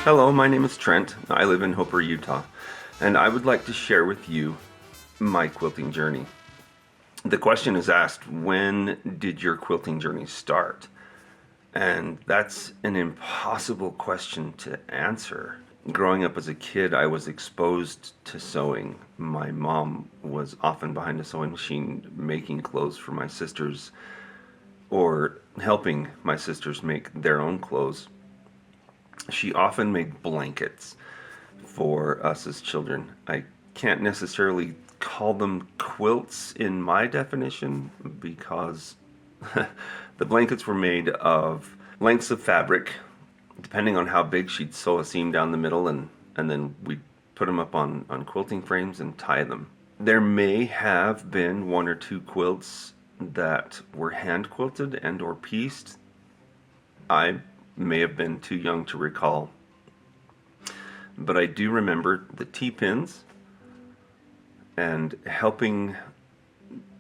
Hello, my name is Trent. I live in Hooper, Utah, and I would like to share with you my quilting journey. The question is asked, when did your quilting journey start? And that's an impossible question to answer. Growing up as a kid, I was exposed to sewing. My mom was often behind a sewing machine making clothes for my sisters or helping my sisters make their own clothes. She often made blankets for us as children. I can't necessarily call them quilts in my definition because the blankets were made of lengths of fabric. Depending on how big, she'd sew a seam down the middle, and then we'd put them up on quilting frames and tie them. There may have been one or two quilts that were hand quilted and or pieced. I may have been too young to recall, but I do remember the T-pins and helping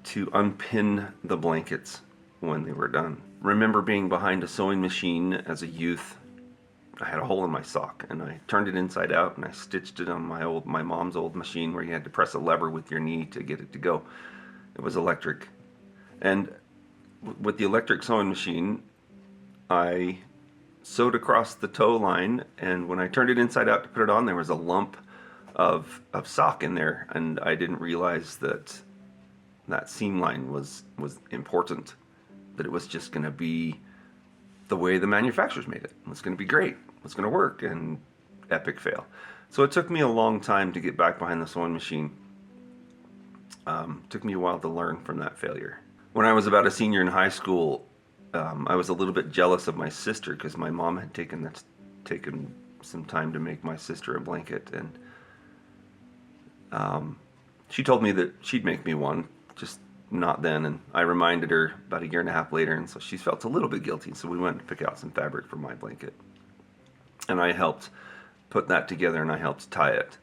to unpin the blankets when they were done. Remember being behind a sewing machine as a youth. I had a hole in my sock and I turned it inside out and I stitched it on my mom's old machine where you had to press a lever with your knee to get it to go. It was electric. And with the electric sewing machine, I sewed across the toe line, and when I turned it inside out to put it on, there was a lump of sock in there, and I didn't realize that that seam line was important, that it was just going to be the way the manufacturers made it. It was going to be great. It was going to work, and epic fail. So it took me a long time to get back behind the sewing machine. Took me a while to learn from that failure. When I was about a senior in high school, I was a little bit jealous of my sister because my mom had taken some time to make my sister a blanket, and she told me that she'd make me one, just not then. And I reminded her about a year and a half later, and so she felt a little bit guilty. So we went to pick out some fabric for my blanket, and I helped put that together, and I helped tie it.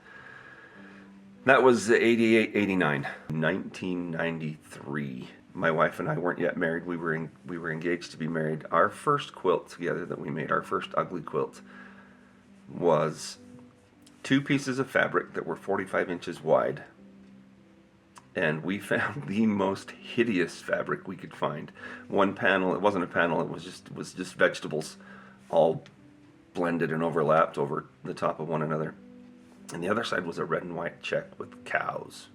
That was 88, 89, 1993. My wife and I weren't yet married. We were engaged to be married. Our first quilt together that we made, our first ugly quilt, was two pieces of fabric that were 45 inches wide. And we found the most hideous fabric we could find. One panel, it wasn't a panel, it was just vegetables all blended and overlapped over the top of one another. And the other side was a red and white check with cows.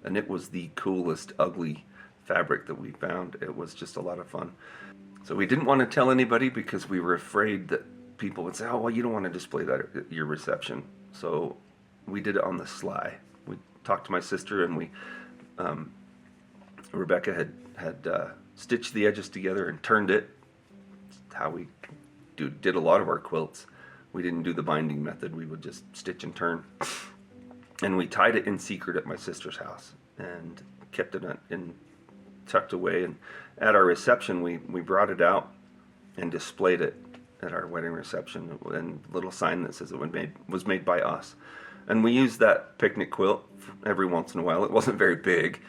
And it was the coolest, ugly fabric that we found. It was just a lot of fun. So we didn't want to tell anybody because we were afraid that people would say, oh, well, you don't want to display that at your reception. So we did it on the sly. We talked to my sister, and Rebecca had stitched the edges together and turned it. That's how we did a lot of our quilts. We didn't do the binding method. We would just stitch and turn. And we tied it in secret at my sister's house and kept it tucked away. And at our reception, we brought it out and displayed it at our wedding reception, and a little sign that says it was made by us. And we used that picnic quilt every once in a while. It wasn't very big,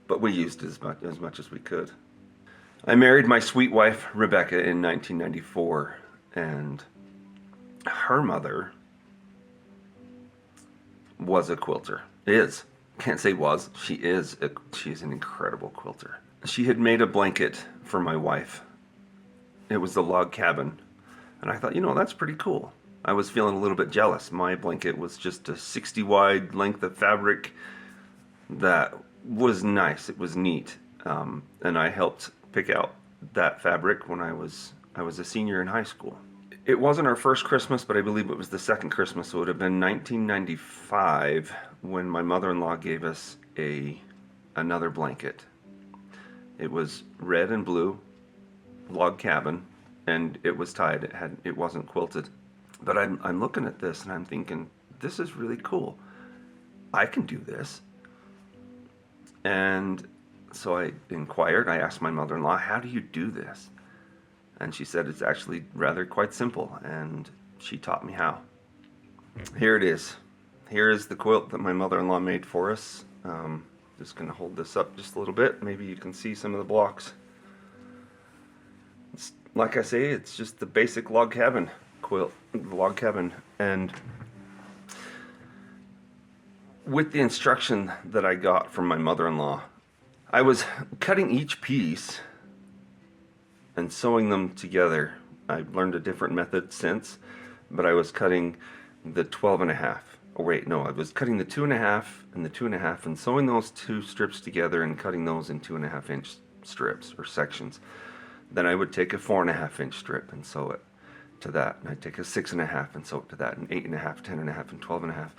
but we used it as much as we could. I married my sweet wife Rebecca in 1994, and her mother was a quilter. Can't say was. She's an incredible quilter. She had made a blanket for my wife. It was the log cabin. And I thought, that's pretty cool. I was feeling a little bit jealous. My blanket was just a 60 wide length of fabric that was nice. It was neat. And I helped pick out that fabric when I was a senior in high school. It wasn't our first Christmas, but I believe it was the second Christmas. So it would have been 1995 when my mother-in-law gave us another blanket. It was red and blue, log cabin, and it was tied. It wasn't quilted. But I'm looking at this and I'm thinking, this is really cool. I can do this. And so I inquired. I asked my mother-in-law, how do you do this? And she said it's actually rather quite simple, and she taught me how. Here it is. Here is the quilt that my mother-in-law made for us. Just going to hold this up just a little bit. Maybe you can see some of the blocks. Like I say, it's just the basic log cabin quilt, the log cabin, and with the instruction that I got from my mother-in-law, I was cutting each piece and sewing them together. I've learned a different method since, but I was cutting the 12.5. Oh wait, no, I was cutting the 2.5 and the 2.5 and sewing those two strips together and cutting those in 2.5-inch strips or sections. Then I would take a 4.5-inch strip and sew it to that, and I'd take a 6.5 and sew it to that, and 8.5, 10.5, and 12.5.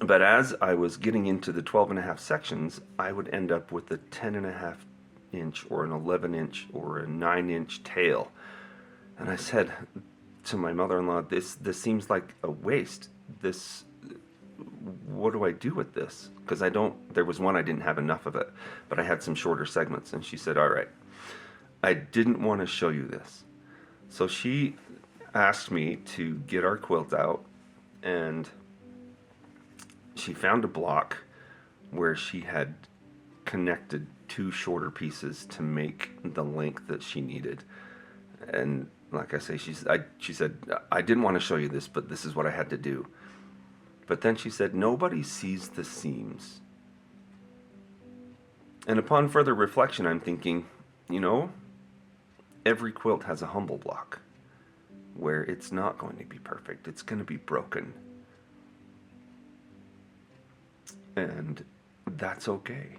But as I was getting into the 12.5 sections, I would end up with a 10.5-inch or an 11-inch or a 9-inch tail. And I said to my mother-in-law, this seems like a waste. What do I do with this? Because there was one I didn't have enough of it, but I had some shorter segments. And she said, all right, I didn't want to show you this. So she asked me to get our quilt out, and she found a block where she had connected two shorter pieces to make the length that she needed. And like I say, she said, I didn't want to show you this, but this is what I had to do. But then she said, nobody sees the seams. And upon further reflection, I'm thinking, every quilt has a humble block where it's not going to be perfect. It's going to be broken. And that's okay.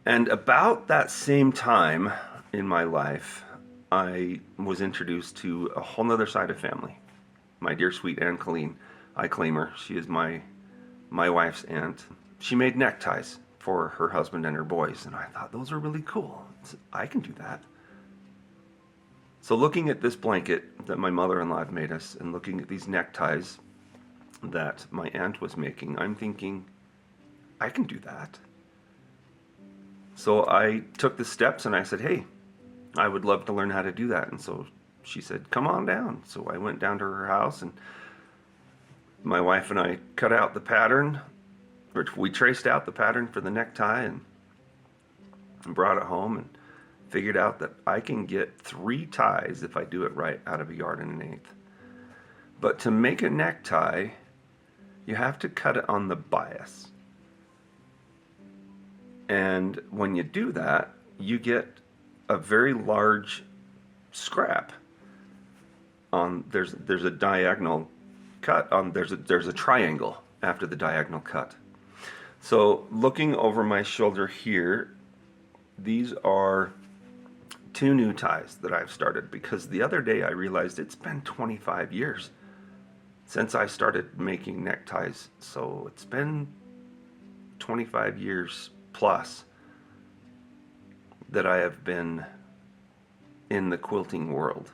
And about that same time in my life, I was introduced to a whole nother side of family. My dear sweet Aunt Colleen, I claim her. She is my wife's aunt. She made neckties for her husband and her boys, and I thought those are really cool. I can do that. So looking at this blanket that my mother-in-law had made us, and looking at these neckties that my aunt was making, I'm thinking, I can do that. So I took the steps and I said, hey, I would love to learn how to do that. And so she said, come on down. So I went down to her house, and my wife and I cut out the pattern, or we traced out the pattern for the necktie and brought it home, and figured out that I can get 3 ties if I do it right out of a 1/8. But to make a necktie, you have to cut it on the bias. And when you do that, you get a very large scrap. There's a diagonal cut on. There's a triangle after the diagonal cut. So looking over my shoulder here, these are 2 new ties that I've started, because the other day I realized it's been 25 years since I started making neckties. So it's been 25 years plus that I have been in the quilting world.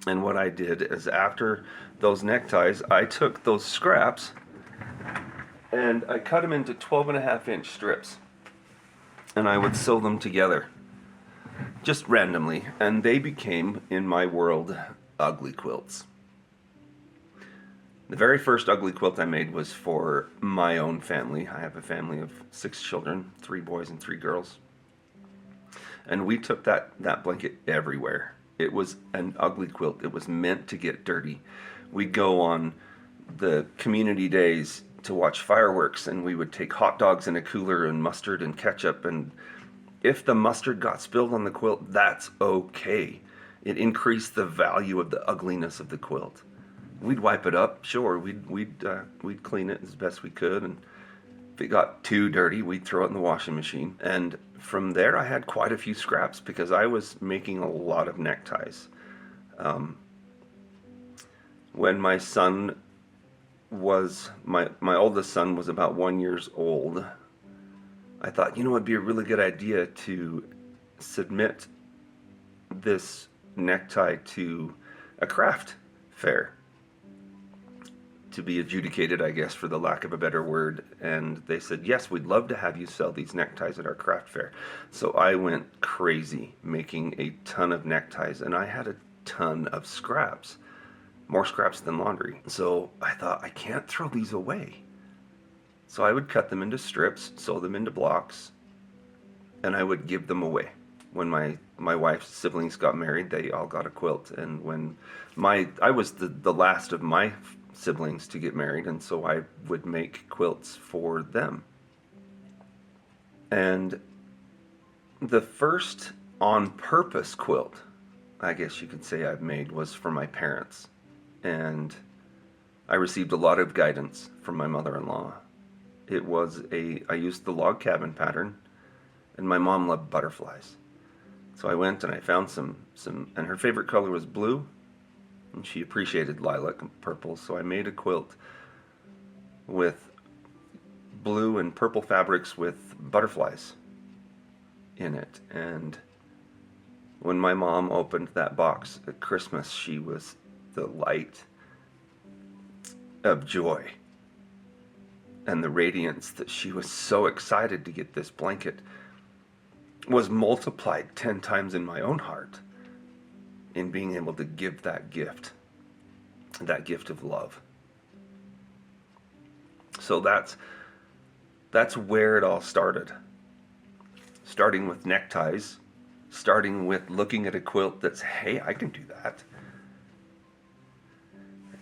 And what I did is, after those neckties, I took those scraps and I cut them into 12.5-inch strips, and I would sew them together just randomly, and they became, in my world, ugly quilts. The very first ugly quilt I made was for my own family. I have a family of 6 children, 3 boys and 3 girls. And we took that blanket everywhere. It was an ugly quilt. It was meant to get dirty. We'd go on the community days to watch fireworks, and we would take hot dogs in a cooler and mustard and ketchup, and if the mustard got spilled on the quilt, that's okay. It increased the value of the ugliness of the quilt. We'd wipe it up, sure. We'd clean it as best we could, and if it got too dirty, we'd throw it in the washing machine. And from there, I had quite a few scraps because I was making a lot of neckties. When my son was my oldest son was about 1 year old, I thought, it'd be a really good idea to submit this necktie to a craft fair to be adjudicated, I guess, for the lack of a better word. And they said, yes, we'd love to have you sell these neckties at our craft fair. So I went crazy making a ton of neckties, and I had a ton of scraps, more scraps than laundry. So I thought, I can't throw these away. So I would cut them into strips, sew them into blocks, and I would give them away. When my wife's siblings got married, they all got a quilt. And when I was the last of my siblings to get married, and so I would make quilts for them. And the first on purpose quilt, I guess you could say, I've made was for my parents. And I received a lot of guidance from my mother-in-law. I used the log cabin pattern, and my mom loved butterflies. So I went and I found some, and her favorite color was blue, and she appreciated lilac and purple, so I made a quilt with blue and purple fabrics with butterflies in it. And when my mom opened that box at Christmas, she was the light of joy and the radiance that she was so excited to get this blanket was multiplied 10 times in my own heart in being able to give that gift of love. So that's where it all started. Starting with neckties, starting with looking at a quilt that's, hey, I can do that.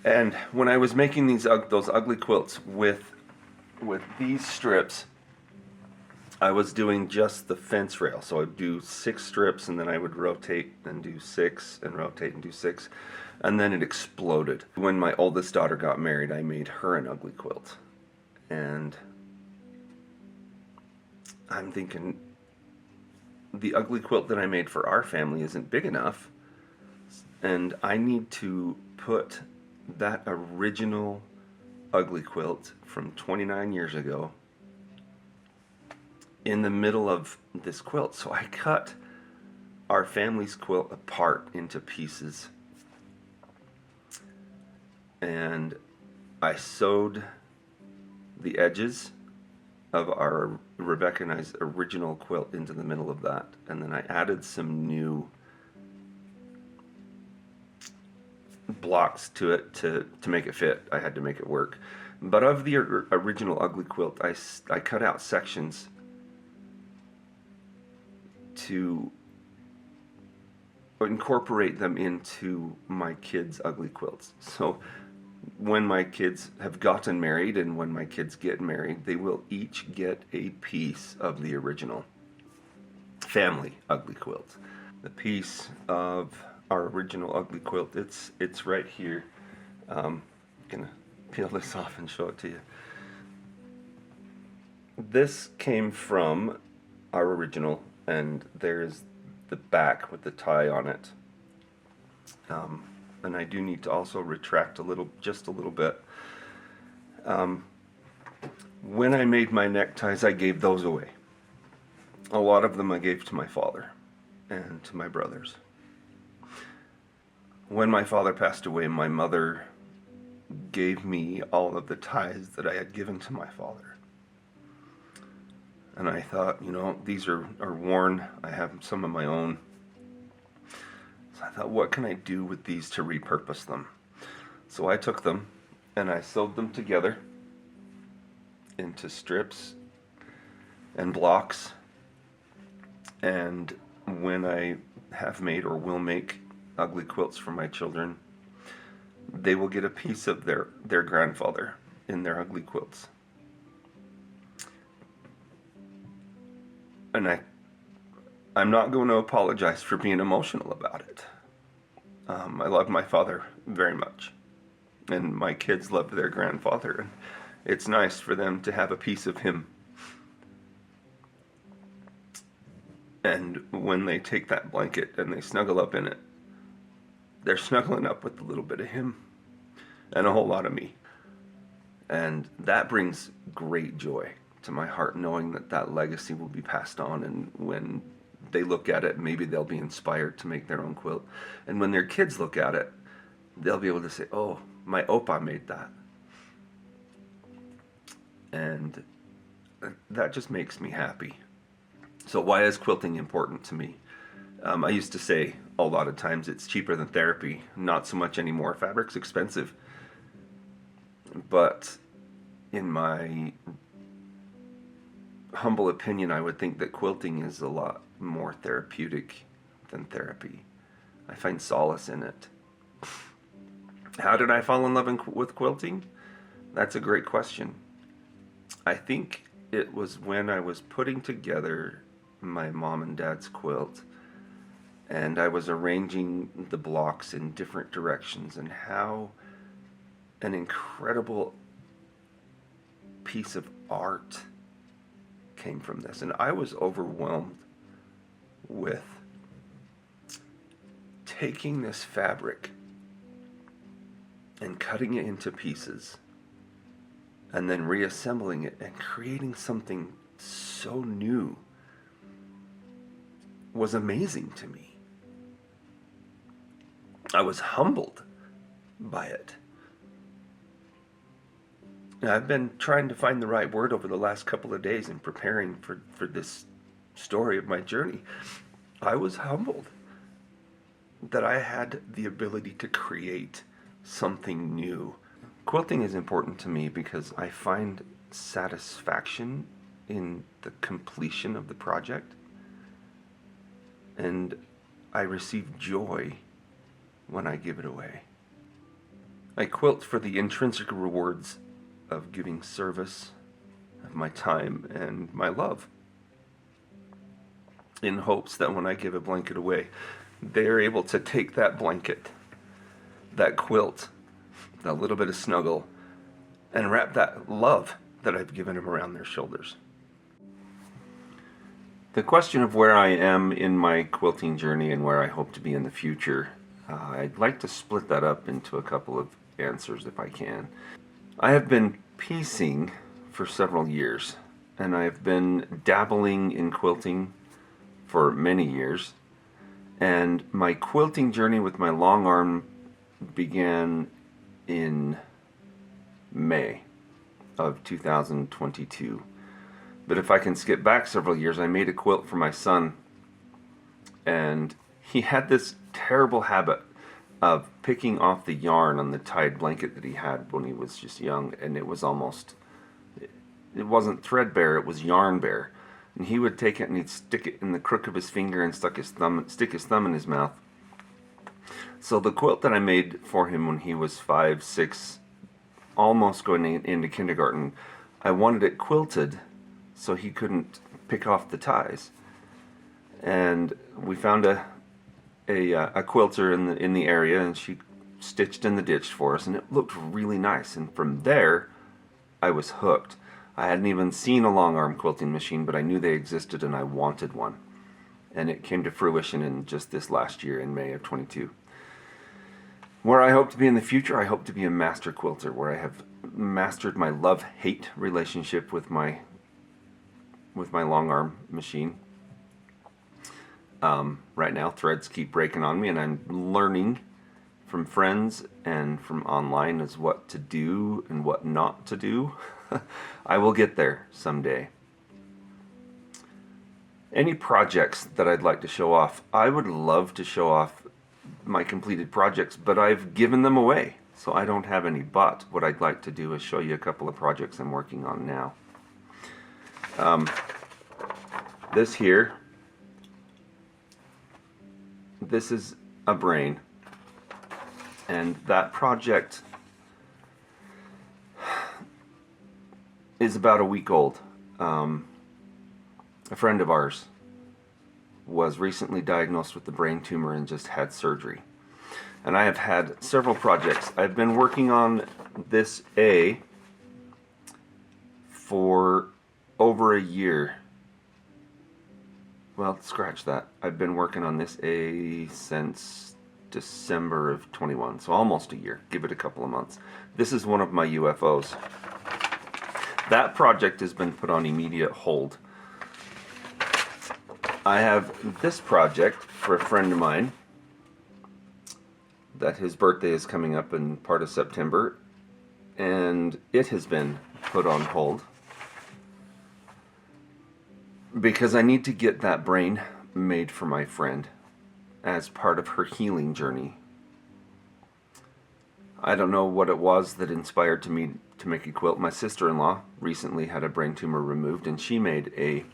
And when I was making those ugly quilts with these strips, I was doing just the fence rail. So I'd do 6 strips, and then I would rotate and do 6 and rotate and do 6. And then it exploded. When my oldest daughter got married, I made her an ugly quilt. And I'm thinking, the ugly quilt that I made for our family isn't big enough, and I need to put that original ugly quilt from 29 years ago in the middle of this quilt. So I cut our family's quilt apart into pieces, and I sewed the edges of our Rebecca and I's original quilt into the middle of that, and then I added some new blocks to it to make it fit. I had to make it work. But of the original ugly quilt, I cut out sections to incorporate them into my kids' ugly quilts. So when my kids have gotten married and when my kids get married, they will each get a piece of the original family ugly quilt. The piece of our original ugly quilt, it's right here. I'm gonna peel this off and show it to you. This came from our original, and there's the back with the tie on it. And I do need to also retract just a little bit. When I made my neckties, I gave those away. A lot of them I gave to my father and to my brothers. When my father passed away, my mother gave me all of the ties that I had given to my father. And I thought, these are worn. I have some of my own. So I thought, what can I do with these to repurpose them? So I took them and I sewed them together into strips and blocks. And when I have made or will make ugly quilts for my children, they will get a piece of their grandfather in their ugly quilts. And I'm not going to apologize for being emotional about it. I love my father very much, and my kids loved their grandfather, and it's nice for them to have a piece of him. And when they take that blanket and they snuggle up in it, they're snuggling up with a little bit of him and a whole lot of me. And that brings great joy to my heart, knowing that legacy will be passed on, and when they look at it, maybe they'll be inspired to make their own quilt. And when their kids look at it, they'll be able to say, oh, my Opa made that. And that just makes me happy. So why is quilting important to me? I used to say a lot of times it's cheaper than therapy. Not so much anymore. Fabric's expensive. But in my humble opinion, I would think that quilting is a lot more therapeutic than therapy. I find solace in it. How did I fall in love with quilting? That's a great question. I think it was when I was putting together my mom and dad's quilt, and I was arranging the blocks in different directions, and how an incredible piece of art came from this. And I was overwhelmed with taking this fabric and cutting it into pieces and then reassembling it and creating something so new was amazing to me. I was humbled by it. And I've been trying to find the right word over the last couple of days in preparing for this story of my journey. I was humbled that I had the ability to create something new. Quilting is important to me because I find satisfaction in the completion of the project, and I receive joy when I give it away. I quilt for the intrinsic rewards of giving service, of my time and my love, in hopes that when I give a blanket away, they're able to take that blanket, that quilt, that little bit of snuggle, and wrap that love that I've given them around their shoulders. The question of where I am in my quilting journey and where I hope to be in the future, I'd like to split that up into a couple of answers if I can. I have been piecing for several years, and I've been dabbling in quilting for many years. And my quilting journey with my long arm began in May of 2022. But if I can skip back several years, I made a quilt for my son, and he had this terrible habit of picking off the yarn on the tied blanket that he had when he was just young, and it wasn't threadbare, it was yarn bare. And he would take it and he'd stick it in the crook of his finger and stick his thumb in his mouth. So the quilt that I made for him when he was 5, 6, almost going into kindergarten, I wanted it quilted so he couldn't pick off the ties. And we found a quilter in the area, and she stitched in the ditch for us, and it looked really nice. And from there, I was hooked. I hadn't even seen a long arm quilting machine, but I knew they existed and I wanted one. And it came to fruition in just this last year in May of 22. Where I hope to be in the future, I hope to be a master quilter, where I have mastered my love-hate relationship with my long arm machine. Right now, threads keep breaking on me, and I'm learning from friends and from online as what to do and what not to do. I will get there someday. Any projects that I'd like to show off, I would love to show off my completed projects, but I've given them away, so I don't have any. But what I'd like to do is show you a couple of projects I'm working on now. This here, this is a brain, and that project is about a week old. A friend of ours was recently diagnosed with a brain tumor and just had surgery. And I have had several projects. I've been working on this A for over a year. Well, scratch that. I've been working on this A since December of 21, so almost a year. Give it a couple of months. This is one of my UFOs. That project has been put on immediate hold. I have this project for a friend of mine that his birthday is coming up in part of September, and it has been put on hold because I need to get that brain made for my friend as part of her healing journey. I don't know what it was that inspired me to make a quilt. My sister-in-law recently had a brain tumor removed, and she made a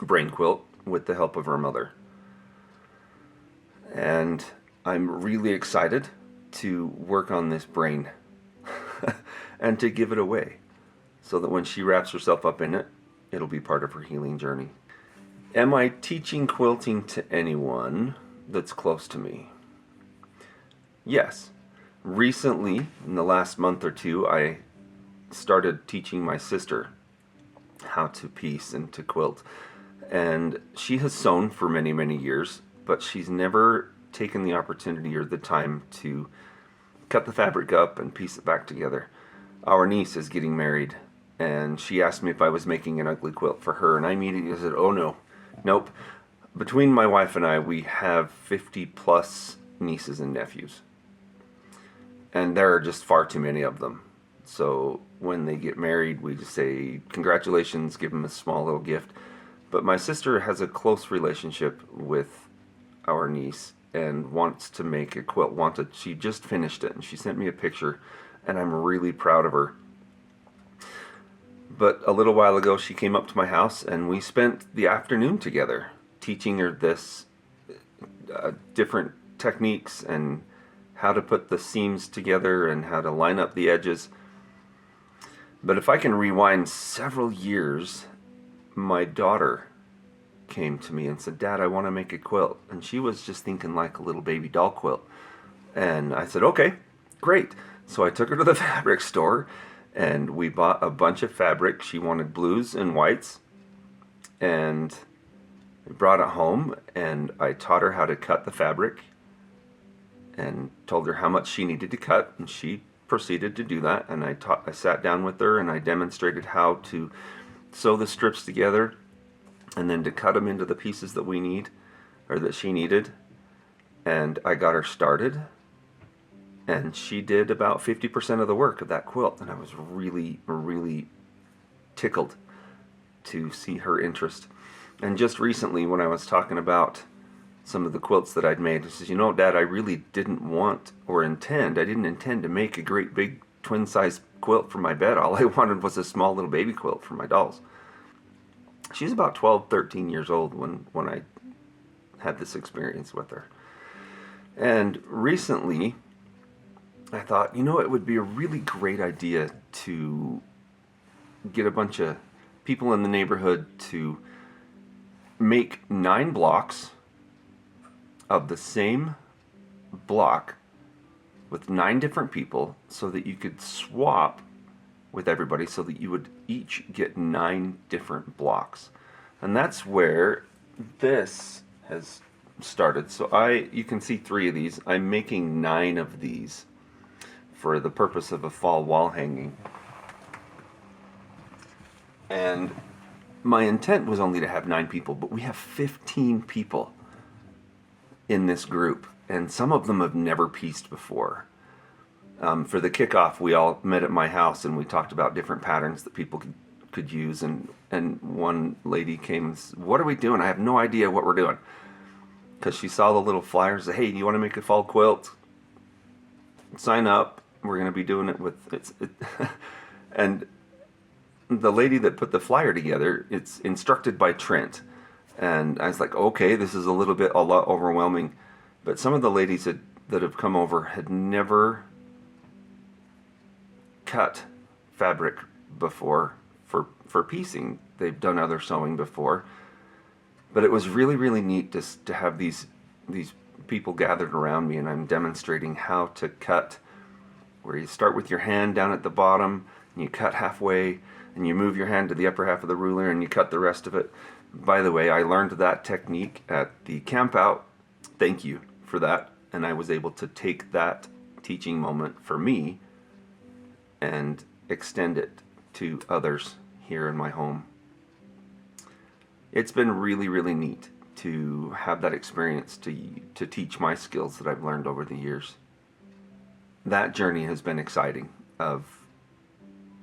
brain quilt with the help of her mother. And I'm really excited to work on this brain and to give it away so that when she wraps herself up in it, it'll be part of her healing journey. Am I teaching quilting to anyone that's close to me? Yes. Recently, in the last month or two, I started teaching my sister how to piece and to quilt. And she has sewn for many, many years, but she's never taken the opportunity or the time to cut the fabric up and piece it back together. Our niece is getting married, and she asked me if I was making an ugly quilt for her, and I immediately said, oh no, nope. Between my wife and I, we have 50 plus nieces and nephews, and there are just far too many of them. So when they get married, we just say congratulations, give them a small little gift. But my sister has a close relationship with our niece and wants to make a quilt. She just finished it, and she sent me a picture, and I'm really proud of her. But a little while ago, she came up to my house, and we spent the afternoon together teaching her this different techniques and how to put the seams together and how to line up the edges. But if I can rewind several years, my daughter came to me and said, Dad, I want to make a quilt. And she was just thinking like a little baby doll quilt. And I said, okay, great. So I took her to the fabric store, and we bought a bunch of fabric. She wanted blues and whites, and we brought it home, and I taught her how to cut the fabric and told her how much she needed to cut, and she proceeded to do that. And I sat down with her and I demonstrated how to sew the strips together and then to cut them into the pieces that we need, or that she needed. And I got her started, and she did about 50% of the work of that quilt, and I was really, really tickled to see her interest. And just recently, when I was talking about some of the quilts that I'd made, she says, you know, Dad, I really didn't I didn't intend to make a great big twin-size quilt for my bed. All I wanted was a small little baby quilt for my dolls. She's about 12, 13 years old when I had this experience with her. And recently, I thought, you know, it would be a really great idea to get a bunch of people in the neighborhood to make 9 blocks of the same block with 9 different people so that you could swap with everybody, so that you would each get 9 different blocks. And that's where this has started. So you can see 3 of these. I'm making 9 of these for the purpose of a fall wall hanging. And my intent was only to have 9 people, but we have 15 people in this group, and some of them have never pieced before. For the kickoff, we all met at my house, and we talked about different patterns that people could use, and one lady came and said, what are we doing? I have no idea what we're doing. Because she saw the little flyers, said, hey, do you want to make a fall quilt? Sign up. We're going to be doing it with... And the lady that put the flyer together, it's instructed by Trent. And I was like, okay, this is a lot overwhelming. But some of the ladies that have come over had never cut fabric before for piecing. They've done other sewing before. But it was really, really neat to have these people gathered around me, and I'm demonstrating how to cut, where you start with your hand down at the bottom, and you cut halfway, and you move your hand to the upper half of the ruler, and you cut the rest of it. By the way, I learned that technique at the camp out. Thank you for that. And I was able to take that teaching moment for me and extend it to others here in my home. It's been really, really neat to have that experience to teach my skills that I've learned over the years. That journey has been exciting, of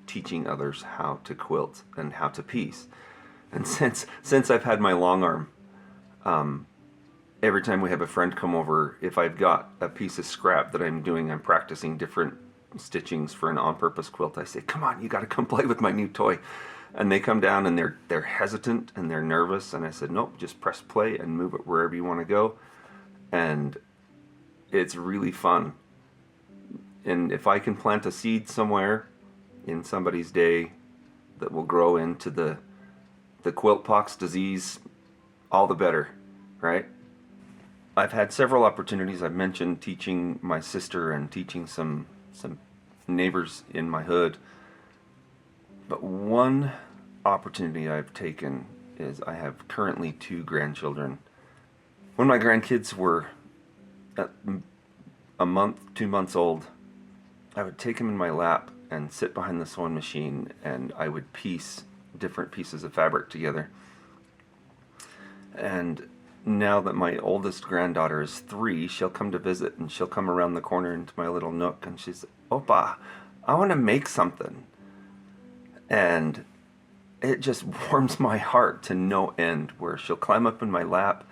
teaching others how to quilt and how to piece. And since I've had my long arm, every time we have a friend come over, if I've got a piece of scrap that I'm practicing different stitchings for an on-purpose quilt, I say, come on, you got to come play with my new toy. And they come down and they're hesitant and they're nervous, and I said, nope, just press play and move it wherever you want to go. And it's really fun. And if I can plant a seed somewhere in somebody's day that will grow into the quilt pox disease, all the better, right? I've had several opportunities. I've mentioned teaching my sister and teaching some neighbors in my hood. But one opportunity I've taken is I have currently 2 grandchildren. When my grandkids were a month, 2 months old, I would take them in my lap and sit behind the sewing machine, and I would piece different pieces of fabric together. And now that my oldest granddaughter is 3, she'll come to visit, and she'll come around the corner into my little nook, and she's, Opa, I want to make something. And it just warms my heart to no end, where she'll climb up in my lap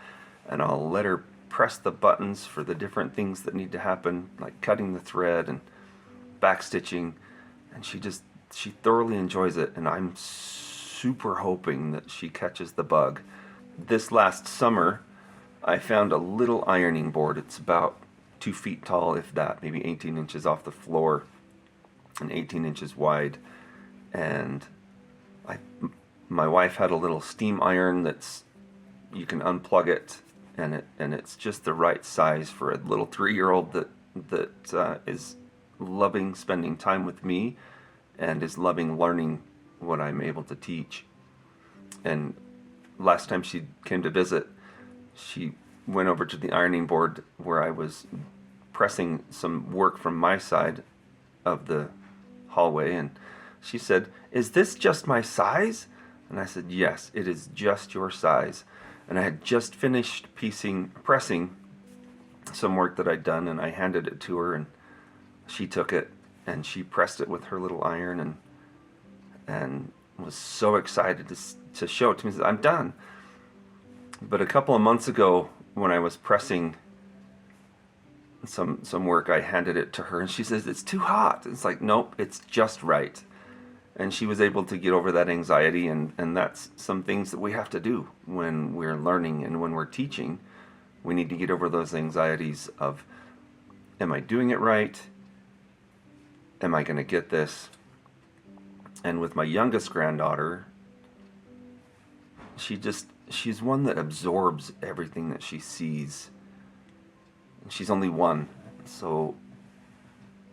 and I'll let her press the buttons for the different things that need to happen, like cutting the thread and backstitching, and she thoroughly enjoys it, and I'm super hoping that she catches the bug. This last summer, I found a little ironing board. It's about 2 feet tall, if that, maybe 18 inches off the floor and 18 inches wide. And my wife had a little steam iron that's, you can unplug it, and it's just the right size for a little 3-year-old that is loving spending time with me and is loving learning what I'm able to teach. And last time she came to visit, she went over to the ironing board where I was pressing some work from my side of the hallway, and she said, "Is this just my size?" And I said, "Yes, it is just your size." And I had just finished pressing some work that I'd done, and I handed it to her, and she took it and she pressed it with her little iron, and was so excited to show it to me. She said, "I'm done." But a couple of months ago, when I was pressing some work, I handed it to her, and she says, "It's too hot." It's like, nope, it's just right. And she was able to get over that anxiety, and that's some things that we have to do when we're learning and when we're teaching. We need to get over those anxieties of, am I doing it right? Am I going to get this? And with my youngest granddaughter, she's one that absorbs everything that she sees. She's only 1, so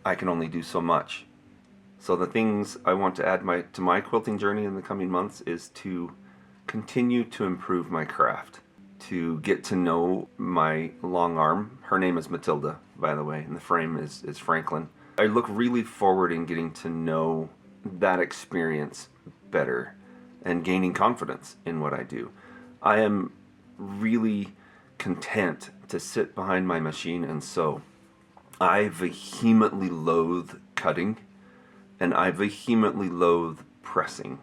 I can only do so much. So the things I want to add to my quilting journey in the coming months is to continue to improve my craft, to get to know my long arm. Her name is Matilda, by the way, and the frame is Franklin. I look really forward in getting to know that experience better and gaining confidence in what I do. I am really content to sit behind my machine and sew. I vehemently loathe cutting, and I vehemently loathe pressing.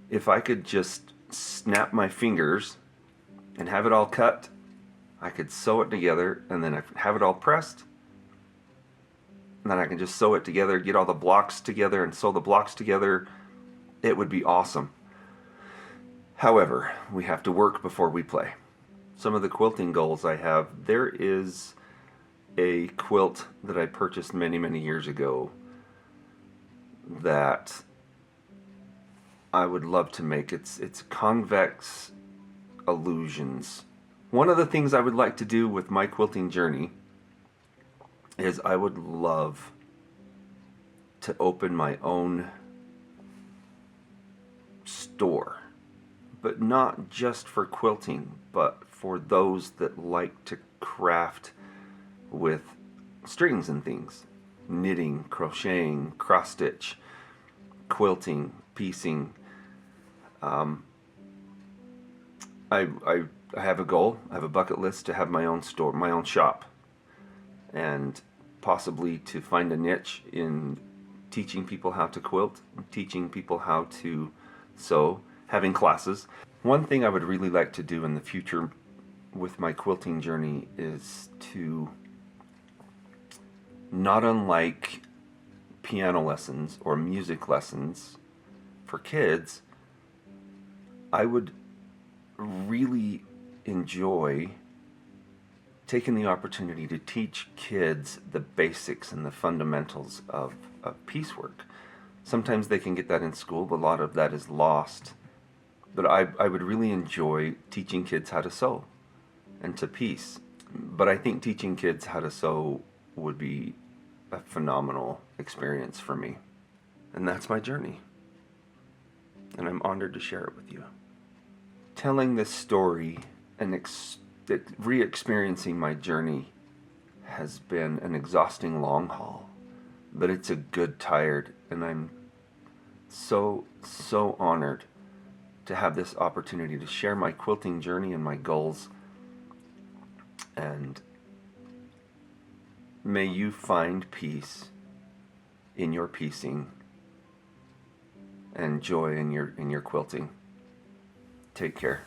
If I could just snap my fingers and have it all cut, I could sew it together, and then I have it all pressed, and then I can just sew it together, get all the blocks together and sew the blocks together. It would be awesome. However, we have to work before we play. Some of the quilting goals I have, there is a quilt that I purchased many, many years ago that I would love to make. It's convex illusions. One of the things I would like to do with my quilting journey is I would love to open my own store, but not just for quilting, but for those that like to craft with strings and things. Knitting, crocheting, cross stitch, quilting, piecing. I have a goal, I have a bucket list to have my own store, my own shop, and possibly to find a niche in teaching people how to quilt, teaching people how to sew, having classes. One thing I would really like to do in the future with my quilting journey is to, not unlike piano lessons or music lessons for kids, I would really enjoy taking the opportunity to teach kids the basics and the fundamentals of piecework. Sometimes they can get that in school, but a lot of that is lost. But I would really enjoy teaching kids how to sew and to piece. But I think teaching kids how to sew would be a phenomenal experience for me. And that's my journey. And I'm honored to share it with you. Telling this story and re-experiencing my journey has been an exhausting long haul, but it's a good tired, and I'm so honored to have this opportunity to share my quilting journey and my goals. And may you find peace in your piecing and joy in your quilting. Take care.